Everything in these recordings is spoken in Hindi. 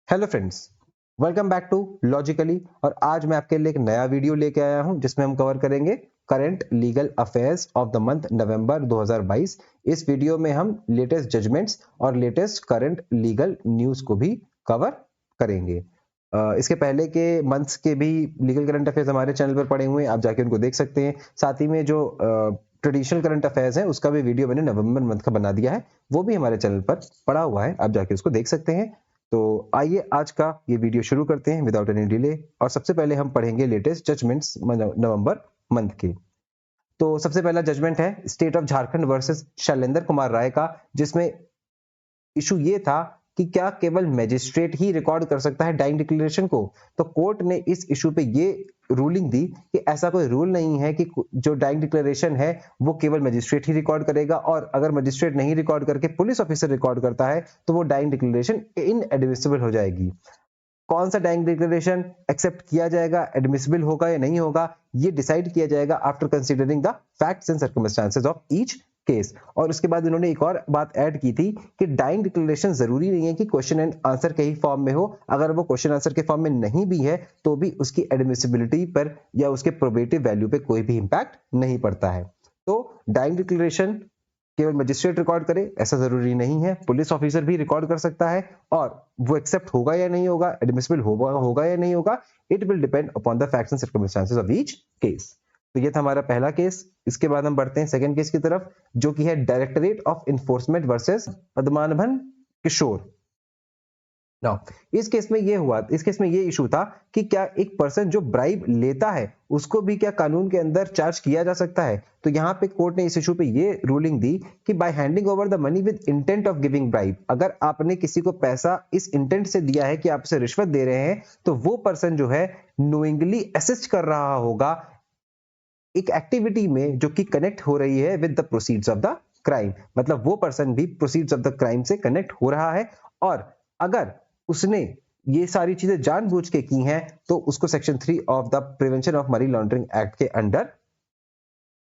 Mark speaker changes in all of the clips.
Speaker 1: Hello friends, welcome back to logically. और आज मैं आपके लिए एक नया वीडियो लेके आया हूं जिसमें हम कवर करेंगे current legal affairs of the month November 2022। इस वीडियो में हम लेटेस्ट जजमेंट्स और लेटेस्ट करंट लीगल न्यूज़ को भी कवर करेंगे। इसके पहले के मंथ्स के भी लीगल करंट अफेयर्स हमारे चैनल पर पड़े हुए हैं, आप जाके उनको देख सकते हैं। साथ ही में जो ट्रेडिशनल करंट अफेयर्स है उसका भी वीडियो मैंने नवंबर मंथ का बना दिया है, वो भी हमारे चैनल पर पड़ा हुआ है, आप जाके उसको देख सकते हैं। तो आइए आज का ये वीडियो शुरू करते हैं विदाउट एनी डिले। और सबसे पहले हम पढ़ेंगे लेटेस्ट जजमेंट्स नवंबर मंथ के। तो सबसे पहला जजमेंट है state of Jharkhand versus Shailendra Kumar Rai का, जिसमें इशू ये था कि क्या केवल मैजिस्ट्रेट ही रिकॉर्ड कर सकता है डाइंग डिक्लेरेशन को। तो कोर्ट ने इस इशू पे ये रूलिंग दी कि ऐसा कोई रूल नहीं है कि जो डाइंग डिक्लेरेशन है वो केवल मैजिस्ट्रेट ही रिकॉर्ड करेगा, और अगर मैजिस्ट्रेट नहीं रिकॉर्ड करके पुलिस ऑफिसर रिकॉर्ड करता है तो वो डाइंग डिक्लेरेशन इनएडमिसिबल हो जाएगी। कौन सा डाइंग डिक्लेरेशन एक्सेप्ट किया जाएगा, एडमिसिबल होगा या नहीं होगा, ये डिसाइड किया जाएगा after considering the facts and circumstances of each case. और उसके बाद इन्होंने एक और बात ऐड की थी कि डाइंग डिक्लेरेशन जरूरी नहीं है कि क्वेश्चन एंड आंसर के ही फॉर्म में हो। अगर वो क्वेश्चन आंसर के फॉर्म में नहीं भी है तो भी उसकी एडमिसिबिलिटी पर या उसके प्रोबेटिव वैल्यू पे कोई भी इंपैक्ट नहीं पड़ता है। तो डाइंग डिक्लेरेशन केवल मजिस्ट्रेट रिकॉर्ड करे ऐसा जरूरी नहीं है, पुलिस ऑफिसर भी रिकॉर्ड कर सकता है। और वो एक्सेप्ट होगा या नहीं होगा, एडमिसिबल होगा या नहीं होगा, it will depend upon the facts and circumstances of each case. तो ये था हमारा पहला केस। इसके बाद हम बढ़ते हैं सेकंड केस की तरफ, जो कि है directorate of enforcement versus Padmanabhan किशोर। इस केस में ये इशू था कि क्या एक पर्सन जो ब्राइब लेता है उसको भी क्या कानून के अंदर चार्ज किया जा सकता है। तो यहाँ पे कोर्ट ने इस इशू पे ये रूलिंग दी कि by handing over the money with intent of giving bribe, अगर आपने किसी को पैसा इस इंटेंट से दिया है कि आप उसे रिश्वत दे रहे हैं, तो वो पर्सन जो है नोइंगली असिस्ट कर रहा होगा एक एक्टिविटी में जो कि कनेक्ट हो रही है with the proceeds of the crime. मतलब वो पर्सन भी प्रोसीड्स ऑफ द क्राइम से कनेक्ट हो रहा है, और अगर उसने ये सारी चीजें जानबूझ के की हैं तो उसको section 3 of the Prevention of money laundering act के अंडर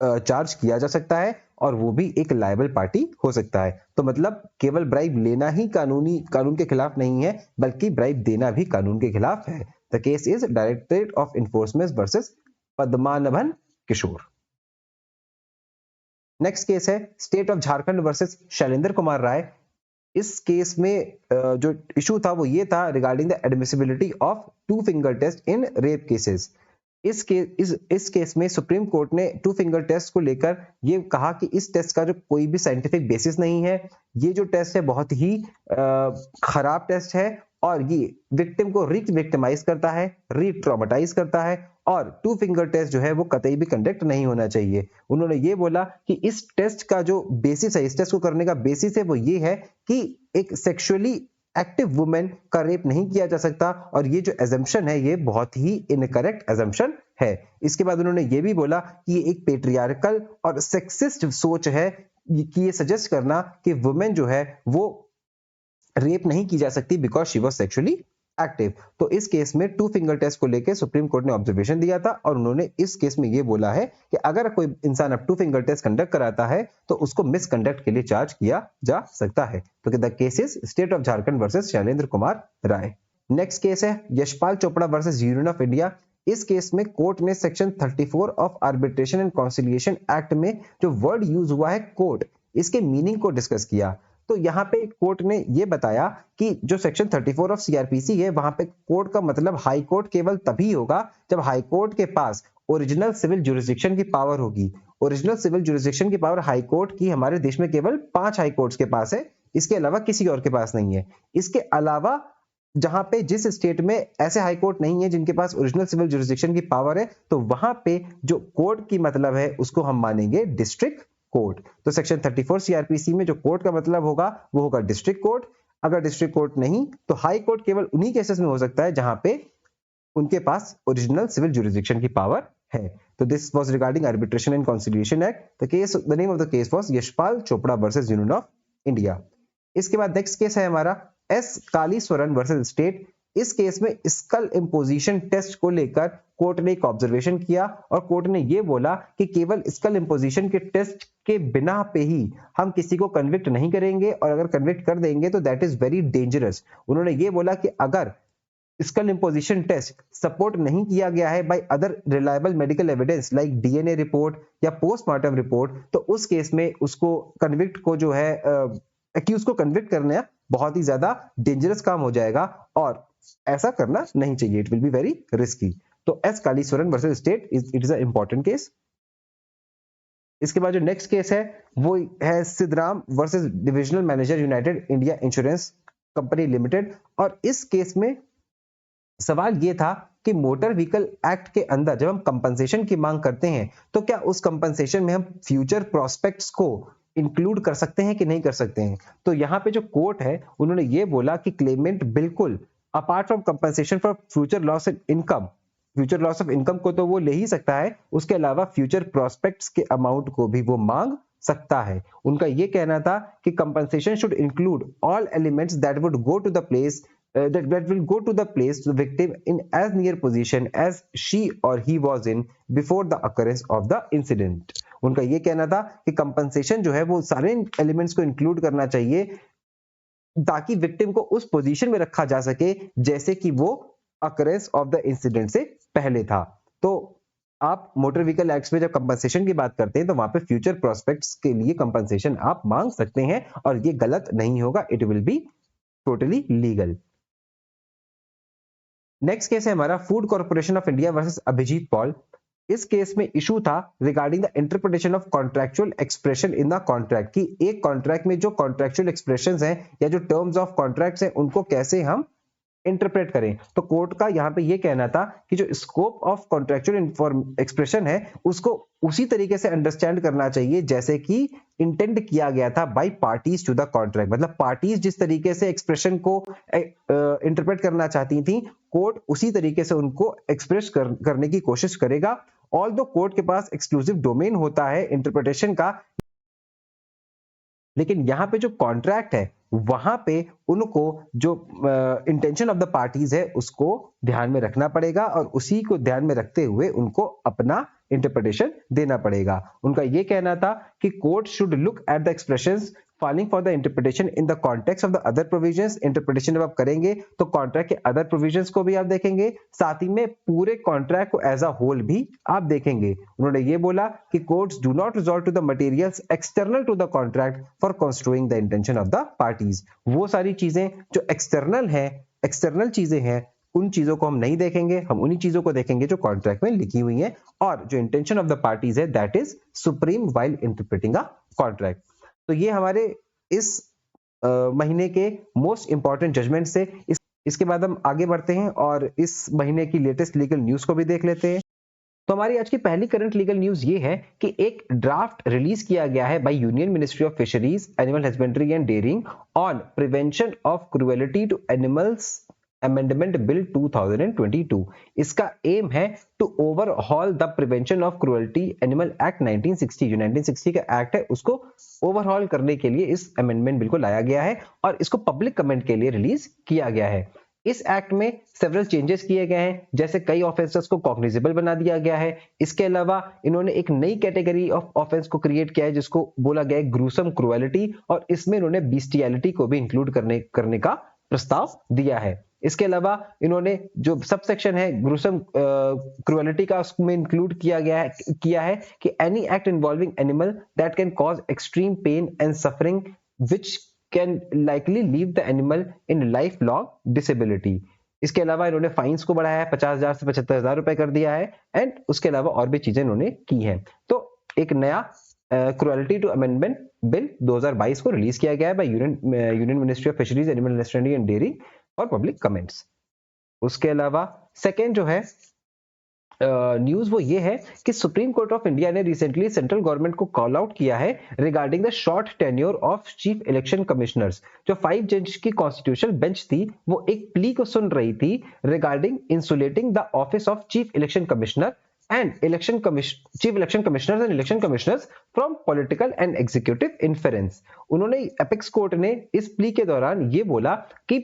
Speaker 1: चार्ज किया जा सकता है, और वो भी एक लायबल पार्टी हो सकता है। तो मतलब केवल ब्राइब लेना ही कानून के खिलाफ नहीं है, बल्कि ब्राइब देना भी कानून के खिलाफ है। The case is directorate of enforcement versus Padmanabhan Kishore. Next case है state of Jharkhand versus Shailendra Kumar Rai. इस केस में जो इशू था वो ये था regarding the admissibility of two finger test in rape cases. इस केस में सुप्रीम कोर्ट ने टू फिंगर टेस्ट को लेकर ये कहा कि इस टेस्ट का जो कोई भी साइंटिफिक बेसिस नहीं है। ये जो टेस्ट है बहुत ही खराब टेस्ट है, और ये विक्टिम को विक्टिमाइज करता है, ट्रॉमेटाइज करता है, और टू फिंगर टेस्ट जो है वो कतई भी कंडक्ट नहीं होना चाहिए। उन्होंने ये बोला कि इस टेस्ट का जो बेसिस है, इस टेस्ट को करने का बेसिस है वो ये है कि एक सेक्सुअली एक्टिव वुमेन का रेप नहीं किया जा सकता, और ये जो एजम्पशन है ये बहुत ही इनकरेक्ट एजम्पशन है। इसके बाद उन्होंने ये भी बोला कि ये एक पेट्रियार्कल और सेक्सिस्ट सोच है कि ये सजेस्ट करना कि वुमेन जो है वो रेप नहीं की जा सकती because she was sexually active. तो इस केस में टू फिंगर टेस्ट को लेकर सुप्रीम कोर्ट ने ऑब्जर्वेशन दिया था, और उन्होंने इस केस में ये बोला है कि अगर कोई इंसान अब टू फिंगर टेस्ट कंडक्ट कराता है तो उसको मिसकंडक्ट के लिए चार्ज किया जा सकता है। तो the case is state of Jharkhand versus Shailendra Kumar Rai. Next case है Yashpal Chopra versus union of India. इस केस में कोर्ट ने section 34 of arbitration and conciliation act में जो वर्ड यूज हुआ है कोर्ट, इसके मीनिंग को डिस्कस किया। तो यहाँ पे कोर्ट ने ये बताया कि जो सेक्शन 34 ऑफ सीआरपीसी है वहां पे कोर्ट का मतलब हाई कोर्ट केवल तभी होगा जब हाई कोर्ट के पास ओरिजिनल सिविल जुरिस्डिक्शन की पावर होगी। ओरिजिनल सिविल जुरिस्डिक्शन की पावर हाई कोर्ट की हमारे देश में केवल 5 हाई कोर्ट्स के पास है, इसके अलावा किसी और के पास नहीं है। इसके अलावा जहां पे जिस स्टेट में ऐसे हाई कोर्ट नहीं है जिनके पास ओरिजिनल सिविल जुरिस्डिक्शन की पावर है, तो वहां पे जो कोर्ट की मतलब है उसको हम मानेंगे डिस्ट्रिक्ट कोर्ट। तो सेक्शन 34 सीआरपीसी में जो कोर्ट का मतलब होगा वो होगा डिस्ट्रिक्ट कोर्ट। अगर डिस्ट्रिक्ट कोर्ट नहीं तो हाई कोर्ट केवल उन्हीं केसेस में हो सकता है जहां पे उनके पास ओरिजिनल सिविल जुरिस्डिक्शन की पावर है। तो this was regarding arbitration and conciliation act. The name of the case was Yashpal Chopra versus union of India. इसके बाद नेक्स्ट केस है हमारा एस कालीस्वरन वर्सेस स्टेट। इस केस में स्कल इम्पोजिशन टेस्ट को लेकर कोर्ट ने एक ऑब्जर्वेशन किया और कोर्ट ने यह बोला कि केवल स्कल इम्पोजिशन के टेस्ट के बिना पे ही हम किसी को कन्विक्ट नहीं करेंगे, और अगर कन्विक्ट कर देंगे तो दैट इज वेरी डेंजरस। उन्होंने ये बोला कि अगर स्कल इम्पोजिशन टेस्ट सपोर्ट नहीं किया गया है by other reliable medical evidence like DNA report या पोस्टमार्टम रिपोर्ट, तो उस केस में उसको कन्विक्ट को जो है एक्यूज को कन्विक्ट करना बहुत ही ज्यादा डेंजरस काम हो जाएगा और ऐसा करना नहीं चाहिए। It will be very risky. तो S Kalishwaran versus state it is a important case. इसके बाद जो नेक्स्ट केस है वो है Siddharam versus divisional manager united India insurance company limited. और इस केस में सवाल ये था कि मोटर व्हीकल एक्ट के अंदर जब हम कंपनसेशन की मांग करते हैं तो क्या उस कंपनसेशन में हम फ्यूचर प्रोस्पेक्ट्स को इंक्लूड कर सकते हैं कि नहीं कर सकते हैं। तो यहाँ पे जो कोर्ट है उन्होंने ये बोला कि क्लेमेंट बिल्कुल apart from compensation for future loss of income को तो वो ले ही सकता है, उसके अलावा फ्यूचर प्रोस्पेक्ट्स के अमाउंट को भी वो मांग सकता है। उनका ये कहना था कि compensation should include all elements that would go to the place that will go to the place to the victim in as near position as she or he was in before the occurrence of the incident। उनका ये कहना था कि कंपनसेशन जो है वो सारे एलिमेंट्स को इंक्लूड करना चाहिए ताकि विक्टिम को उस पोजीशन में रखा जा सके जैसे कि वो अकरेंस ऑफ द इंसिडेंट से पहले था। तो आप मोटर व्हीकल एक्ट में जब कंपनसेशन की बात करते हैं तो वहां पे फ्यूचर प्रोस्पेक्ट्स के लिए कंपनसेशन आप मांग सकते हैं और ये गलत नहीं होगा, it will be totally legal. Next case है हमारा Food Corporation of India versus Abhijit Paul. इस केस में इशू था regarding the interpretation of contractual expression in the contract कि एक कॉन्ट्रैक्ट में जो कॉन्ट्रैक्चुअल एक्सप्रेशंस हैं या जो टर्म्स ऑफ कॉन्ट्रैक्ट्स हैं उनको कैसे हम इंटरप्रेट करें। तो कोर्ट का यहां पे ये कहना था कि जो स्कोप ऑफ कॉन्ट्रैक्चुअल एक्सप्रेशन है उसको उसी तरीके से अंडरस्टैंड करना चाहिए जैसे कि इंटेंड किया गया था by parties to the contract. मतलब पार्टीज जिस तरीके से एक्सप्रेशन को इंटरप्रेट करना चाहती थी कोर्ट उसी तरीके से उनको एक्सप्रेस करने की कोशिश करेगा। ऑल्दो कोर्ट के पास एक्सक्लूसिव डोमेन होता है इंटरप्रिटेशन का, लेकिन यहां पे जो कॉन्ट्रैक्ट है वहां पे उनको जो इंटेंशन ऑफ द पार्टीज है उसको ध्यान में रखना पड़ेगा और उसी को ध्यान में रखते हुए उनको अपना इंटरप्रिटेशन देना पड़ेगा। उनका यह कहना था कि court should look at the expressions falling for the interpretation in the context of the other provisions। Interpretation जब आप करेंगे तो कॉन्ट्रैक्ट के अदर प्रोविजंस को भी आप देखेंगे, साथ ही में पूरे कॉन्ट्रैक्ट को एज अ होल भी आप देखेंगे। उन्होंने ये बोला कि courts do not resort to the materials external to the contract for construing the intention of the parties. वो सारी चीजें जो एक्सटर्नल चीजें हैं उन चीजों को हम नहीं देखेंगे, हम उन्हीं चीजों को देखेंगे जो कॉन्ट्रैक्ट में लिखी हुई हैं और जो इंटेंशन ऑफ द पार्टीज है that is supreme while interpreting a contract. तो ये हमारे इस महीने के मोस्ट इंपॉर्टेंट जजमेंट से इसके बाद हम आगे बढ़ते हैं और इस महीने की लेटेस्ट लीगल न्यूज को भी देख लेते हैं। तो हमारी आज की पहली करंट लीगल न्यूज ये है कि एक ड्राफ्ट रिलीज किया गया है by Union Ministry of Fisheries Animal Husbandry and Dairying on Prevention of Cruelty to Animals Amendment Bill 2022। इसका एम है to overhaul the Prevention of Cruelty Animal Act 1960। जो 1960 का एक्ट है उसको ओवरहॉल करने के लिए इस अमेंडमेंट बिल को लाया गया है और इसको पब्लिक कमेंट के लिए रिलीज किया गया है। इस एक्ट में सेवरल चेंजेस किए गए हैं, जैसे कई ऑफेंसेस को कॉग्निजेबल बना दिया गया है। इसके अलावा इन्होंने एक नई कैटेगरी ऑफ ऑफेंस को क्रिएट किया है जिसको बोला गया है ग्रूसम क्रुएलिटी, और इसमें इन्होंने बिस्टियलिटी को भी इंक्लूड करने का प्रस्ताव दिया है। इसके अलावा इन्होंने जो सब सेक्शन है ग्रूसम क्रुएलिटी का उसमें इंक्लूड किया है कि any act involving animal that can cause extreme pain and suffering which can likely leave the animal in life long disability. इसके अलावा इन्होंने फाइन्स को बढ़ाया है, 50,000 से 75,000 रुपए कर दिया है एंड उसके अलावा और भी चीजें इन्होंने की हैं। तो एक नया क्रुएलिटी टू अमेंडमेंट बिल 2022 को रिलीज किया गया है by Union Ministry of Fisheries Animal Husbandry and Dairying और पब्लिक कमेंट्स। उसके अलावा सेकेंड जो है न्यूज वो ये है कि सुप्रीम कोर्ट ऑफ इंडिया ने रिसेंटली सेंट्रल गवर्नमेंट को कॉल आउट किया है regarding the short tenure of chief election commissioners. जो 5 जज की कॉन्स्टिट्यूशनल बेंच थी वो एक प्ली को सुन रही थी regarding insulating the office of chief election commissioner and chief election commissioners and election commissioners from political and executive inference। उन्होंने एपेक्स कोर्ट ने इस प्ली के दौरान ये बोला कि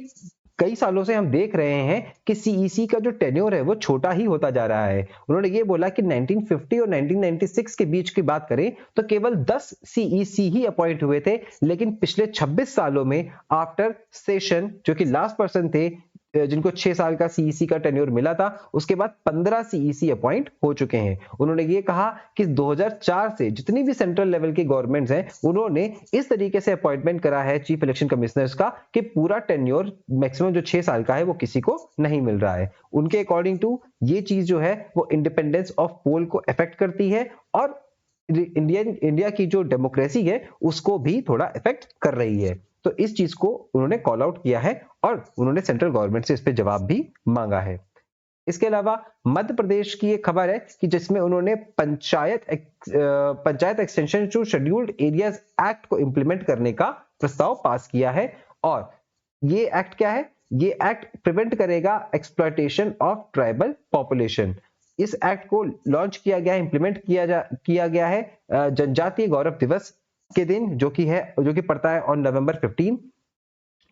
Speaker 1: कई सालों से हम देख रहे हैं कि सीईसी का जो टेन्योर है वो छोटा ही होता जा रहा है। उन्होंने ये बोला कि 1950 और 1996 के बीच की बात करें तो केवल 10 सीईसी ही अपॉइंट हुए थे, लेकिन पिछले 26 सालों में आफ्टर सेशन, जो कि लास्ट पर्सन थे जिनको 6 साल का सीईसी का टेन्योर मिला था, उसके बाद 15 सीईसी अपॉइंट हो चुके हैं। उन्होंने ये कहा कि 2004 से जितनी भी सेंट्रल लेवल की गवर्नमेंट्स हैं, उन्होंने इस तरीके से अपॉइंटमेंट करा है चीफ इलेक्शन कमिश्नर्स का कि पूरा टेन्योर मैक्सिमम जो 6 साल का है वो किसी को नहीं मिल रहा है। उनके अकॉर्डिंग टू ये चीज जो है वो इंडिपेंडेंस ऑफ पोल को अफेक्ट करती है और इंडिया की जो डेमोक्रेसी है उसको भी थोड़ा इफेक्ट कर रही है। तो इस चीज को उन्होंने कॉल आउट किया है और उन्होंने सेंट्रल गवर्नमेंट से इस पे जवाब भी मांगा है। इसके अलावा मध्य प्रदेश की एक खबर है कि जिसमें उन्होंने panchayat extension to scheduled areas act को इंप्लीमेंट करने का प्रस्ताव पास किया है। और ये एक्ट क्या है? ये एक्ट प्रिवेंट करेगा एक्सप्लॉयटेशन ऑफ ट्राइबल पॉपुलेशन। इस एक्ट को लॉन्च किया गया है, इंप्लीमेंट किया गया है जनजातीय गौरव दिवस के दिन, जो कि पड़ता है ऑन नवंबर 15।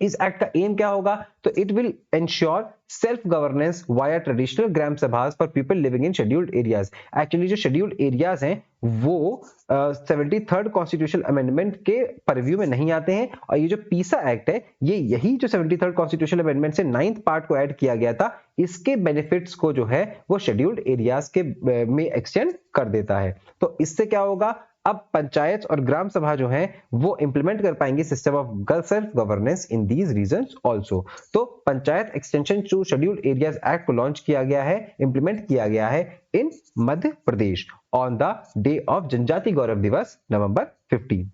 Speaker 1: इस एक्ट का एम क्या होगा? तो it will ensure self governance via traditional gram sabhas for people living in scheduled areas. Actually जो शेड्यूल्ड एरियाज हैं वो 73rd कॉन्स्टिट्यूशनल अमेंडमेंट के परव्यू में नहीं आते हैं, और ये जो पीसा एक्ट है ये यही जो 73rd कॉन्स्टिट्यूशनल अमेंडमेंट से 9th पार्ट को ऐड किया गया था, इसके बेनिफिट्स को जो है वो शेड्यूल्ड एरियाज के में एक्सटेंड कर देता है। तो इससे क्या होगा? अब पंचायत और ग्राम सभा जो है वो इंप्लीमेंट कर पाएंगे system of self governance in these regions also. तो panchayat extension to scheduled areas act को लॉन्च किया गया है, इंप्लीमेंट किया गया है in Madhya Pradesh on the day of Janjatiya Gaurav दिवस नवंबर 15।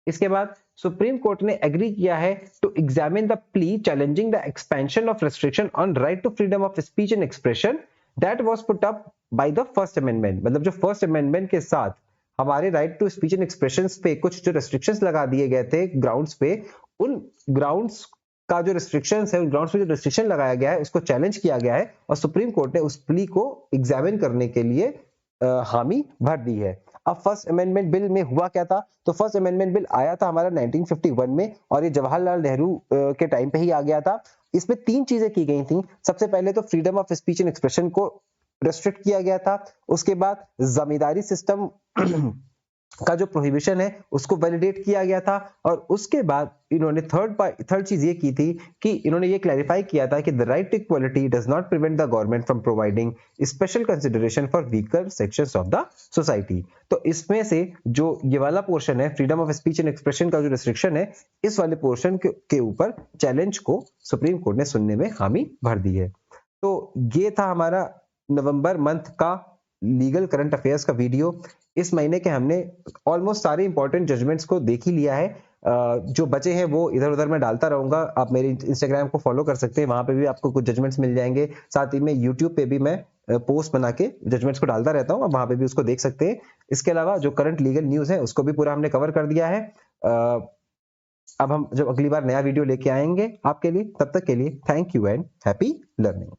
Speaker 1: इसके बाद सुप्रीम कोर्ट ने एग्री किया है to examine the plea challenging the expansion of restriction on right to freedom of speech and expression that was put up by the first amendment. मतलब जो फर्स्ट अमेंडमेंट के साथ हमारे right to speech and expressions पे कुछ जो रेस्ट्रिक्शंस लगा दिए गए थे ग्राउंड्स पे, उन ग्राउंड्स का जो रेस्ट्रिक्शंस है, उन ग्राउंड्स पे जो रेस्ट्रिक्शन लगाया गया है उसको चैलेंज किया गया है, और सुप्रीम कोर्ट ने उस प्ली को एग्जामिन करने के लिए हामी भर दी है। अब फर्स्ट अमेंडमेंट बिल में हुआ क्या था? तो फर्स्ट अमेंडमेंट बिल आया था हमारा 1951 में, और ये जवाहरलाल नेहरू के टाइम पे ही आ गया था। इसमें 3 चीजें की गई थी। सबसे पहले तो freedom of speech and expression को रेस्ट्रिक्ट किया गया था। उसके बाद जमींदारी सिस्टम का जो प्रोहिबिशन है उसको वैलिडेट किया गया था, और उसके बाद इन्होंने थर्ड चीज ये की थी कि इन्होंने ये क्लैरिफाई किया था कि the right to equality does not prevent the government from providing special consideration for weaker sections of the society. तो इसमें से जो ये वाला पोर्शन है freedom of speech and expression का जो रिस्ट्रिक्शन है, इस वाले पोर्शन के ऊपर चैलेंज को सुप्रीम कोर्ट ने सुनने में हामी भर दी है। तो ये था हमारा नवंबर मंथ का लीगल करंट अफेयर्स का वीडियो। इस महीने के हमने ऑलमोस्ट सारे इंपॉर्टेंट जजमेंट्स को देख ही लिया है। जो बचे हैं वो इधर उधर मैं डालता रहूंगा। आप मेरे इंस्टाग्राम को फॉलो कर सकते हैं, वहां पे भी आपको कुछ जजमेंट्स मिल जाएंगे। साथ ही में यूट्यूब पे भी मैं पोस्ट बना के जजमेंट्स को डालता रहता हूँ, आप वहां पे भी उसको देख सकते हैं। इसके अलावा जो करंट लीगल न्यूज है उसको भी पूरा हमने कवर कर दिया है। अब हम जब अगली बार नया वीडियो लेके आएंगे आपके लिए, तब तक के लिए thank you and happy learning.